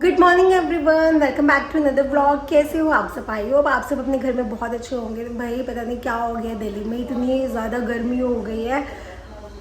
Good morning everyone, welcome back to another vlog. कैसे हो आप सब? आई हो आप सब अपने घर में बहुत अच्छे होंगे। भाई पता नहीं क्या हो गया, दिल्ली में इतनी ज़्यादा गर्मी हो गई है।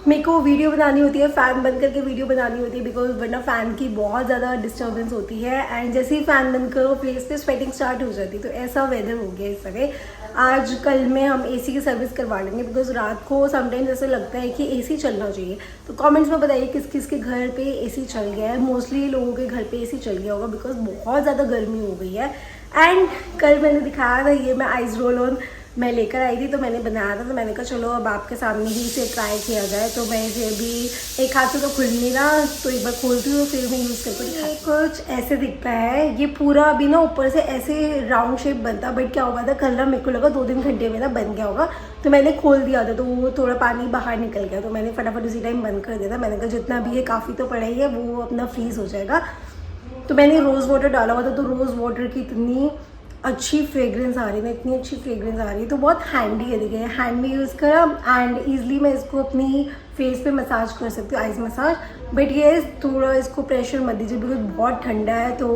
मेरे को वीडियो बनानी होती है, फ़ैन बंद करके वीडियो बनानी होती है, बिकॉज वरना फ़ैन की बहुत ज़्यादा डिस्टर्बेंस होती है। एंड जैसे ही फ़ैन बंद करो फेस पे स्वेटिंग स्टार्ट हो जाती है। तो ऐसा वेदर हो गया इस समय। आज कल में हम एसी की सर्विस करवा लेंगे, बिकॉज रात को समटाइम्स ऐसा लगता है कि एसी चलना चाहिए। तो कमेंट्स में बताइए किस किस के घर पे एसी चल गया है। मोस्टली लोगों के घर पे एसी चल गया होगा, बिकॉज बहुत ज़्यादा गर्मी हो गई है। एंड कल मैंने दिखाया था, ये मैं आइस रोल ऑन मैं लेकर आई थी, तो मैंने बनाया था। तो मैंने कहा चलो अब आपके सामने ही इसे ट्राई किया जाए। तो मैं इसे अभी एक हाथ से तो खुल नहीं रहा, तो एक बार खोलती हूँ फिर मैं यूज़ करके दिखाती हूँ। कुछ ऐसे दिखता है। ये पूरा अभी ना ऊपर से ऐसे राउंड शेप बनता, बट क्या हुआ था कल ना मेरे को लगा 2-3 घंटे में ना बन गया होगा। तो मैंने खोल दिया था, तो वो थोड़ा पानी बाहर निकल गया, तो मैंने फटाफट उसी टाइम बंद कर दिया था। मैंने कहा जितना भी है काफ़ी तो पड़ा ही है, वो अपना फ्रीज़ हो जाएगा। तो मैंने रोज़ वाटर डाला हुआ था, तो रोज़ वाटर की इतनी अच्छी फ्रेग्रेंस आ रही है, इतनी अच्छी फ्रेग्रेंस आ रही है। तो बहुत हैंडी है, देखिए हैंड में यूज़ करा एंड ईजिली मैं इसको अपनी फेस पे मसाज कर सकती हूँ, आइज मसाज। बट ये थोड़ा इसको प्रेशर मत दीजिए, बिकॉज बहुत ठंडा है। तो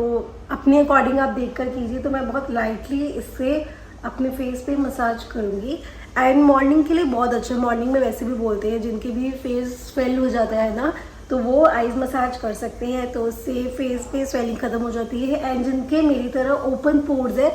अपने अकॉर्डिंग आप देख कर कीजिए। तो मैं बहुत लाइटली इससे अपने फेस पे मसाज करूँगी। एंड मॉर्निंग के लिए बहुत अच्छा है। मॉर्निंग में वैसे भी बोलते हैं जिनके भी फेस स्वेल हो जाता है ना, तो वो आइज मसाज कर सकते हैं, तो उससे फेस पे स्वेलिंग खत्म हो जाती है। एंड जिनके मेरी तरह ओपन पोर्स है,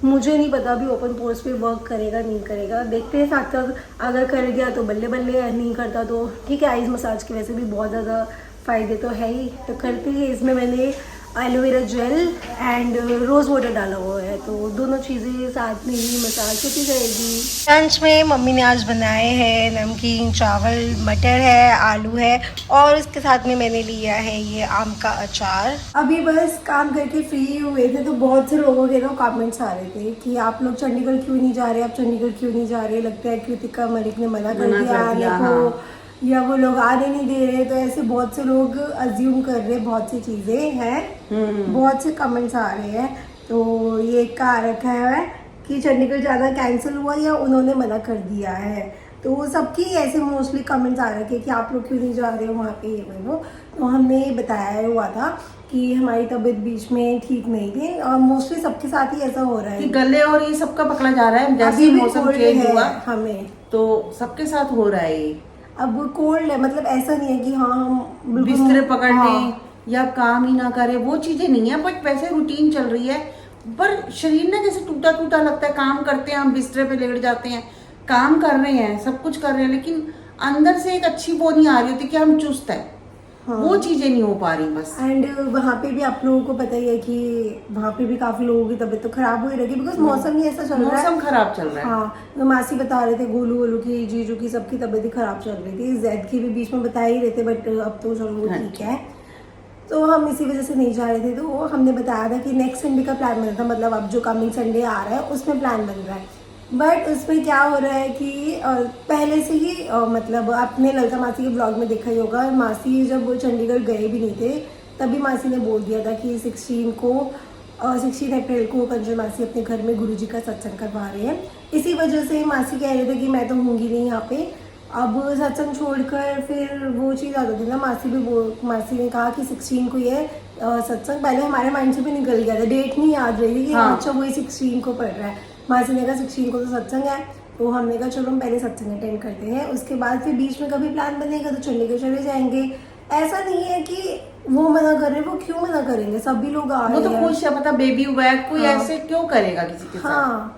मुझे नहीं पता अभी ओपन पोर्स पे वर्क करेगा नहीं करेगा, देखते हैं साथ साथ। अगर कर गया तो बल्ले बल्ले, नहीं करता तो ठीक है। आइज मसाज के वैसे भी बहुत ज़्यादा फ़ायदे तो है ही, तो करते हैं। इसमें मैंने aloe vera gel and rose water डाला हुआ है, तो दोनों चीज़ें साथ में ही मसाज होती जाएगी। लंच में मम्मी ने आज बनाए हैं नमकीन चावल, मटर है, आलू है, और इसके साथ में मैंने लिया है ये आम का अचार। अभी बस काम करके फ्री हुए थे, तो बहुत से लोगों के ना कमेंट्स आ रहे थे कि आप लोग चंडीगढ़ क्यों नहीं जा रहे, आप चंडीगढ़ क्यों नहीं जा रहे, लगता है कृतिका मलिक ने मना कर दिया आने को, या वो लोग आने नहीं दे रहे। तो ऐसे बहुत से लोग अज्यूम कर रहे, बहुत सी चीज़ें हैं, बहुत से कमेंट्स आ रहे हैं। तो ये कहा रखा है कि चंडीगढ़ जाना कैंसिल हुआ या उन्होंने मना कर दिया है। तो सबकी ऐसे मोस्टली कमेंट्स आ रहे थे कि आप लोग क्यों नहीं जा रहे हो वहाँ पे, ये वो। तो हमने बताया हुआ था कि हमारी तबीयत बीच में ठीक नहीं थी, और मोस्टली सबके साथ ही ऐसा हो रहा है कि गले और ये सबका पकड़ा जा रहा है। जैसे मौसम चेंज हुआ हमें, तो सबके साथ हो रहा है। अब कोल्ड है, मतलब ऐसा नहीं है कि हाँ हम बिस्तर पकड़ लें या काम ही ना करें, वो चीजें नहीं है। बट वैसे रूटीन चल रही है, पर शरीर ना जैसे टूटा टूटा लगता है। काम करते हैं, हम बिस्तर पे लेट जाते हैं, काम कर रहे हैं, सब कुछ कर रहे हैं, लेकिन अंदर से एक अच्छी वो नहीं आ रही होती कि हम चुस्त है। हाँ। वो चीजें नहीं हो पा रही बस। एंड वहाँ पे भी आप लोगों को पता ही है कि वहाँ पे भी काफी लोगों की तबीयत तो खराब हो ही रही, बिकॉज मौसम ही ऐसा चल रहा है, मौसम खराब चल रहा है। हाँ, तो मासी बता रहे थे गोलू वोलू की, जीजू की, सबकी तबीयत ही खराब चल रही थी। जैद की भी बीच में बता ही रहे थे, बट अब तो चलो वो ठीक है। तो हम इसी वजह से नहीं जा रहे थे। तो हमने बताया था कि नेक्स्ट संडे का प्लान बना था, मतलब अब जो कमिंग संडे आ रहा है उसमें प्लान बन रहा है। बट उसमें क्या हो रहा है कि पहले से ही मतलब आपने ललिता मासी के ब्लॉग में देखा ही होगा, मासी जब वो चंडीगढ़ गए भी नहीं थे तभी मासी ने बोल दिया था कि 16 अप्रैल को कंचन मासी अपने घर में गुरुजी का सत्संग करवा रहे हैं। इसी वजह से मासी कह रहे थे कि मैं तो होंगी नहीं यहाँ पे। अब सत्संग छोड़कर फिर वो चीज़ आ जाती ना, मासी ने कहा कि 16 को ये सत्संग, पहले हमारे माइंड से भी निकल गया था, डेट नहीं याद रही थी कि हाँ अच्छा वही 16 को पड़ रहा है। मासी ने कहा 16 को तो सत्संग है, तो हमने कहा चलो हम पहले सत्संग अटेंड करते हैं, उसके बाद फिर बीच में कभी प्लान बनेगा तो चंडीगढ़ चले जाएंगे। ऐसा नहीं है कि वो मना कर रहे हैं, वो क्यों मना करेंगे, सभी लोग आ रहे हैं। वो तो खुश है, पता बेबी हुआ है, कोई ऐसे क्यों करेगा किसी के साथ। हाँ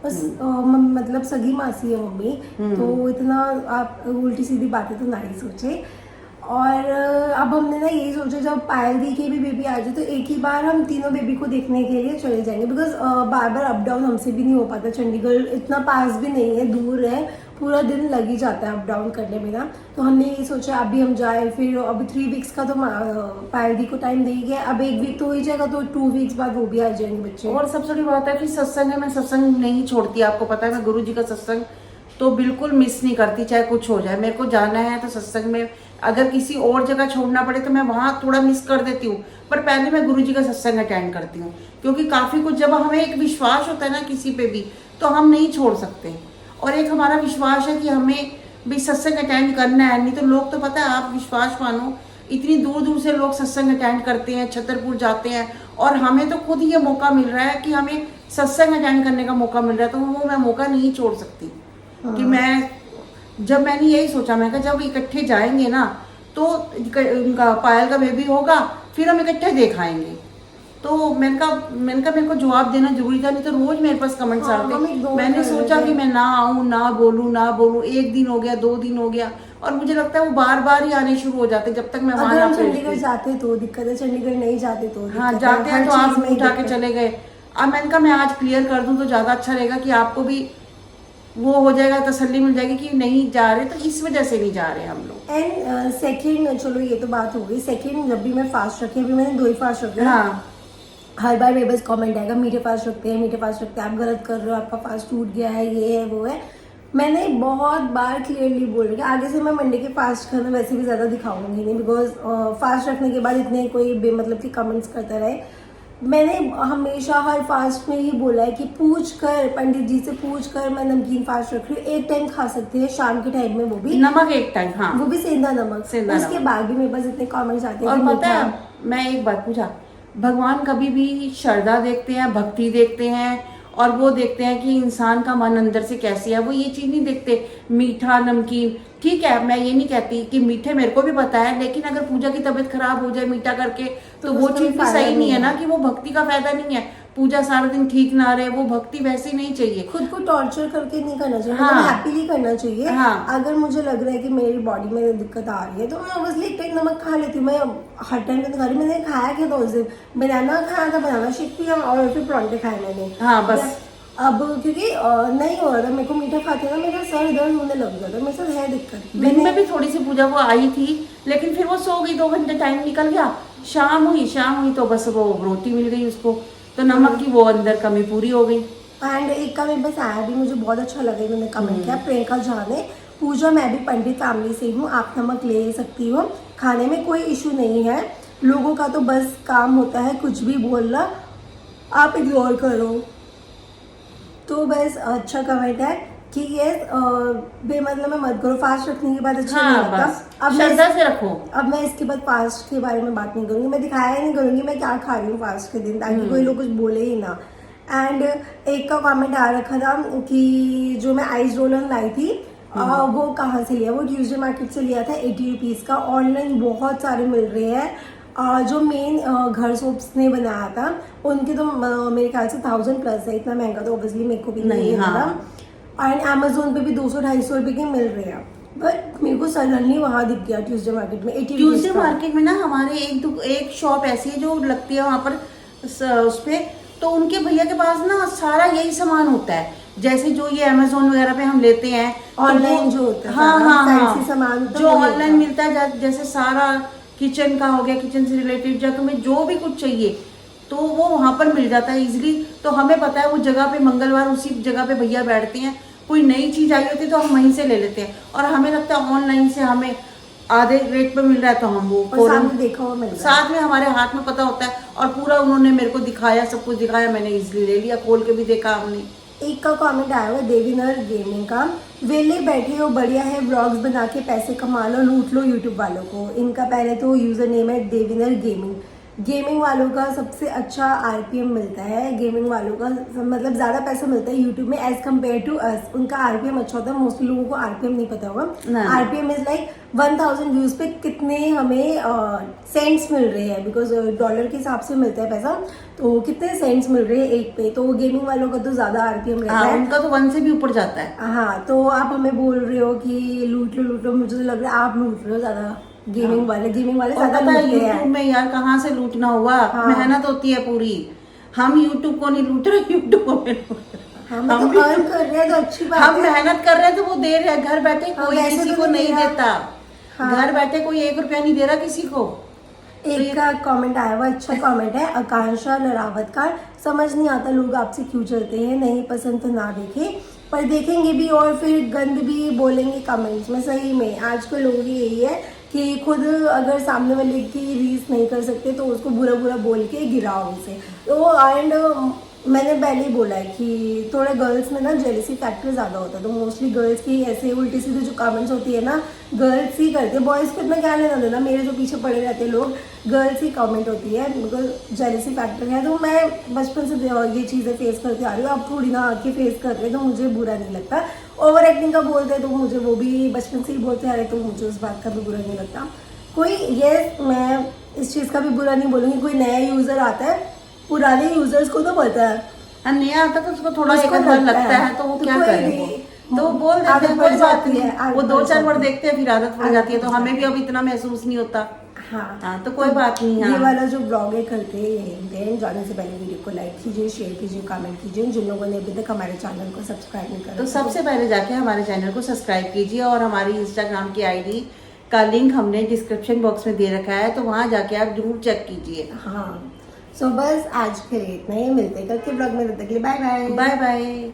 बस मतलब सगी मासी है मम्मी, तो इतना आप उल्टी सीधी बातें तो नहीं सोचे। और अब हमने ना यही सोचा जब पायल दी की भी बेबी आ जाए तो एक ही बार हम तीनों बेबी को देखने के लिए चले जाएंगे, because bar bar up down हमसे भी नहीं हो पाता। चंडीगढ़ इतना पास भी नहीं है, दूर है, पूरा दिन लग ही जाता है अप डाउन करने में ना। तो हमने यही सोचा अभी हम जाए, फिर अभी 3 वीक्स का तो पायल दी को टाइम दे गया, अब 1 वीक तो हो ही जाएगा, तो 2 वीक्स बाद वो भी आ जाएंगे बच्चे। और सबसे बड़ी बात है कि सत्संग है, मैं सत्संग नहीं छोड़ती, आपको पता है मैं गुरु जी का सत्संग तो बिल्कुल मिस नहीं करती, चाहे कुछ हो जाए। मेरे को जाना है तो सत्संग में, अगर किसी और जगह छोड़ना पड़े तो मैं वहाँ थोड़ा मिस कर देती हूँ, पर पहले मैं गुरु जी का सत्संग अटेंड करती हूँ, क्योंकि काफ़ी कुछ जब हमें एक विश्वास होता है ना किसी पे भी, तो हम नहीं छोड़ सकते। और एक हमारा विश्वास है कि हमें भी सत्संग अटेंड करना है, नहीं तो लोग तो पता है आप विश्वास मानो इतनी दूर दूर से लोग सत्संग अटेंड करते हैं, छतरपुर जाते हैं, और हमें तो खुद ये मौका मिल रहा है कि हमें सत्संग अटेंड करने का मौका मिल रहा है, तो वो मैं मौका नहीं छोड़ सकती। कि मैंने यही सोचा, मैं जब इकट्ठे जाएंगे ना तो उनका पायल का बेबी होगा, फिर हम इकट्ठे देखाएंगे। तो मैंने कहा मेरे को जवाब देना जरूरी था, नहीं तो रोज मेरे पास कमेंट्स आते। मैंने सोचा कि मैं ना आऊँ, ना बोलूँ। 1 दिन हो गया, 2 दिन हो गया, और मुझे लगता है वो बार बार ही आने शुरू हो जाते जब तक मैं वहां ना चंडीगढ़ जाते तो दिक्कत है, चंडीगढ़ नहीं जाते तो हाँ, जाते हैं तो आप उठा के चले गए। अब मैंने कहा मैं आज क्लियर कर दूं तो ज्यादा अच्छा रहेगा, कि आपको भी वो हो जाएगा, तसल्ली मिल जाएगी कि नहीं जा रहे, तो इस वजह से नहीं जा रहे हम लोग। एंड सेकंड, चलो ये तो बात हो गई। सेकंड, जब भी मैं फास्ट रखी, अभी मैंने 2 ही फास्ट रखे। हाँ, हर बार मेरे पास कमेंट आएगा मीठे फास्ट रखते हैं, आप गलत कर रहे हो, आपका फास्ट टूट गया है, ये है वो है। मैंने बहुत बार क्लियरली बोल रही आगे से मैं मंडे के फास्ट खाना वैसे भी ज़्यादा दिखाऊंगी नहीं, बिकॉज फास्ट रखने के बाद इतने कोई बेमतलब की कमेंट्स करता रहे। मैंने हमेशा हर फास्ट में ही बोला है कि पूछ कर, पंडित जी से पूछ कर मैं नमकीन फास्ट रख रही हूँ। 1 टाइम खा सकते हैं शाम के टाइम में, वो भी नमक 1 टाइम, हाँ, वो भी सेंधा नमक। उसके बाद भी मेरे पास इतने कमेंट्स आते हैं। और पता है, मैं एक बात पूछा, भगवान कभी भी श्रद्धा देखते हैं, भक्ति देखते हैं, और वो देखते हैं कि इंसान का मन अंदर से कैसे है। वो ये चीज नहीं देखते मीठा नमकीन। ठीक है, मैं ये नहीं कहती कि मीठे मेरे को भी पता है, लेकिन अगर पूजा की तबीयत खराब हो जाए मीठा करके तो वो चीज भी सही नहीं है ना, कि वो भक्ति का फायदा नहीं है। पूजा सारा दिन ठीक ना रहे, वो भक्ति वैसी नहीं चाहिए। खुद को टॉर्चर करके नहीं करना चाहिए, हाँ, मतलब हैप्पीली करना चाहिए। हाँ, अगर मुझे लग रहा है कि मेरी बॉडी में दिक्कत आ रही है तो मैं ऑब्वियसली 1 टाइम नमक खा लेती हूँ। मैं हर टाइम तो खा रही, मैंने खाया क्या था उस दिन, बनाना खाया था, बनाना शेक पिया और फिर परांठे खाए मैंने। हाँ, बस। अब क्योंकि नहीं हो रहा था मेरे को मीठा खाते ना, मेरा सर दर्द होने लग गया था, मेरे साथ है दिक्कत। दिन में भी थोड़ी सी पूजा को आई थी, लेकिन फिर वो सो गई, 2 घंटे टाइम निकल गया। शाम हुई तो बस वो रोटी मिल गई उसको, तो नमक की वो अंदर कमी पूरी हो गई। एंड एक का मेरे पास आया भी, मुझे बहुत अच्छा लगा, मैंने कमेंट किया, प्रियंका झा ने, पूजा मैं भी पंडित फैमिली से हूँ, आप नमक ले सकती हो, खाने में कोई इशू नहीं है, लोगों का तो बस काम होता है कुछ भी बोलना, आप इग्नोर करो। तो बस अच्छा कमेंट है कि ये बेमतलब में मत करो, फास्ट रखने के बाद अच्छा नहीं लगता। अब श्रद्धा से रखो। अब मैं इसके बाद फास्ट के बारे में बात नहीं करूंगी, मैं दिखाया नहीं करूंगी मैं क्या खा रही हूँ फास्ट के दिन, ताकि कोई लोग कुछ बोले ही ना। एंड एक का कमेंट आ रखा था कि जो मैं आइस रोलर लाई थी वो कहाँ से लिया, वो ट्यूजडे मार्केट से लिया था, 80 रुपीज़ का। ऑनलाइन बहुत सारे मिल रहे हैं। जो मेन घर सोप्स ने बनाया था उनके तो मेरे ख्याल से 1000+ है, इतना महंगा तो ऑब्वियसली मेरे को भी नहीं है। हाँ। एंड अमेजोन पे भी 200-250 रुपये के मिल रहे हैं, बट मेरे को सडनली वहाँ दिख गया ट्यूजडे मार्केट में 80 रुपीज़। ट्यूजडे मार्केट में ना हमारे एक शॉप ऐसी है जो लगती है वहाँ पर उस पे, तो उनके भैया के पास ना सारा यही सामान होता है, जैसे जो ये अमेजोन वगैरह पे हम लेते हैं ऑनलाइन जो होता है। हाँ, सामान जो ऑनलाइन मिलता है, जैसे सारा किचन का हो गया, किचन से रिलेटेड या तुम्हें जो भी कुछ चाहिए तो वो वहाँ पर मिल जाता है इजीली। तो हमें पता है वो जगह पे मंगलवार उसी जगह पे भैया बैठते हैं, कोई नई चीज आई होती है तो हम वहीं से ले लेते हैं, और हमें लगता है ऑनलाइन से हमें आधे रेट पे मिल रहा है तो हम वो सामने देखा हुआ मिल रहा है, साथ में हमारे हाथ में पता होता है, और पूरा उन्होंने मेरे को दिखाया, सब कुछ दिखाया, मैंने इजीली ले लिया, खोल के भी देखा हमने। एक का कमेंट आया हुआ देवीनर गेमिंग का, वेले बैठे हो बढ़िया है, व्लॉग्स बना के पैसे कमा लो, लूट लो यूट्यूब वालों को। इनका पहले तो यूजर नेम है देवीनर गेमिंग। गेमिंग वालों का सबसे अच्छा आरपीएम मिलता है, गेमिंग वालों का मतलब ज़्यादा पैसा मिलता है यूट्यूब में एज कम्पेयर टू अस। उनका आरपीएम अच्छा होता है, मोस्टली लोगों को आरपीएम नहीं पता होगा। आरपीएम इज लाइक 1000 व्यूज पे कितने हमें सेंट्स मिल रहे हैं, बिकॉज डॉलर के हिसाब से मिलता है पैसा, तो कितने सेंट्स मिल रहे हैं एक पे। तो गेमिंग वालों का तो ज़्यादा आरपीएम रहता है, उनका तो 1 से भी ऊपर जाता है। हाँ, तो आप हमें बोल रहे हो कि लूट लो, मुझे तो लग रहा है आप लूट रहे हो ज़्यादा। गेमिंग वाले ज्यादा लूटते हैं यूट्यूब में यार, कहाँ से लूटना हुआ। हाँ। मेहनत होती है पूरी, हम यूट्यूब को नहीं लूट रहे, यूट्यूब को हम तो अर्न कर रहे हैं तो अच्छी बात है। हम मेहनत कर रहे हैं तो वो दे रहे हैं, घर बैठे कोई किसी को नहीं देता। घर बैठे कोई 1 रुपया नहीं दे रहा किसी को। एक का कमेंट आया हुआ, अच्छा कमेंट है, आकांक्षा लरावत का, समझ नहीं आता लोग आपसे क्यों चलते हैं, नहीं पसंद तो ना देखे पर देखेंगे भी और फिर गंद भी बोलेंगे कमेंट्स में। सही में आजकल लोग यही है कि खुद अगर सामने वाले की रीस नहीं कर सकते तो उसको बुरा बुरा बोल के गिराओ उसे। तो एंड मैंने पहले ही बोला है कि थोड़े गर्ल्स में ना जेलसी फैक्टर ज़्यादा होता है, तो मोस्टली गर्ल्स की ऐसे उल्टी सीधी जो कमेंट्स होती है ना गर्ल्स ही करते हैं, बॉयज़ को इतना क्या लेना देना, मेरे जो पीछे पड़े रहते हैं लोग गर्ल्स ही कमेंट होती है, बिकॉज जेलसी फैक्टर है। तो मैं बचपन से ये चीज़ें फेस करती आ रही हूँ, अब थोड़ी ना आके फेस कर रहे तो मुझे बुरा नहीं लगता। ओवर एक्टिंग का बोलते हैं तो मुझे वो भी बचपन से ही बोलते आ रहे तो मुझे उस बात का भी बुरा नहीं लगता। कोई ये मैं इस चीज़ का भी बुरा नहीं बोलूँगी, कोई नया यूज़र आता है, पुराने यूजर्स को तो पता है, नया आता तो उसको थोड़ा उसको एक बार लगता है तो वो क्या कोई करे नहीं, तो वो बोल देते आदत हैं पड़ कोई बात जाती है, नहीं, आदत वो पड़ 2-4 बार जाती है। देखते हैं फिर आदत पड़ जाती है, तो आदत हमें पड़ भी अब इतना महसूस नहीं होता। हाँ हाँ तो कोई बात नहीं। ये हाँ वाला जो ब्लॉग है करते हैं यही जाने से पहले वीडियो को लाइक कीजिए, शेयर कीजिए, कमेंट कीजिए। जिन लोगों ने अभी तक हमारे चैनल को सब्सक्राइब नहीं करा तो सबसे पहले जाके हमारे चैनल को सब्सक्राइब कीजिए, और हमारी इंस्टाग्राम की आईडी का लिंक हमने डिस्क्रिप्शन बॉक्स में दे रखा है, तो वहाँ जाके आप जरूर चेक कीजिए। हाँ सो बस आज के लिए इतना ही, मिलते हैं कल के ब्लॉग में, तब तक के लिए बाय बाय। Bye bye.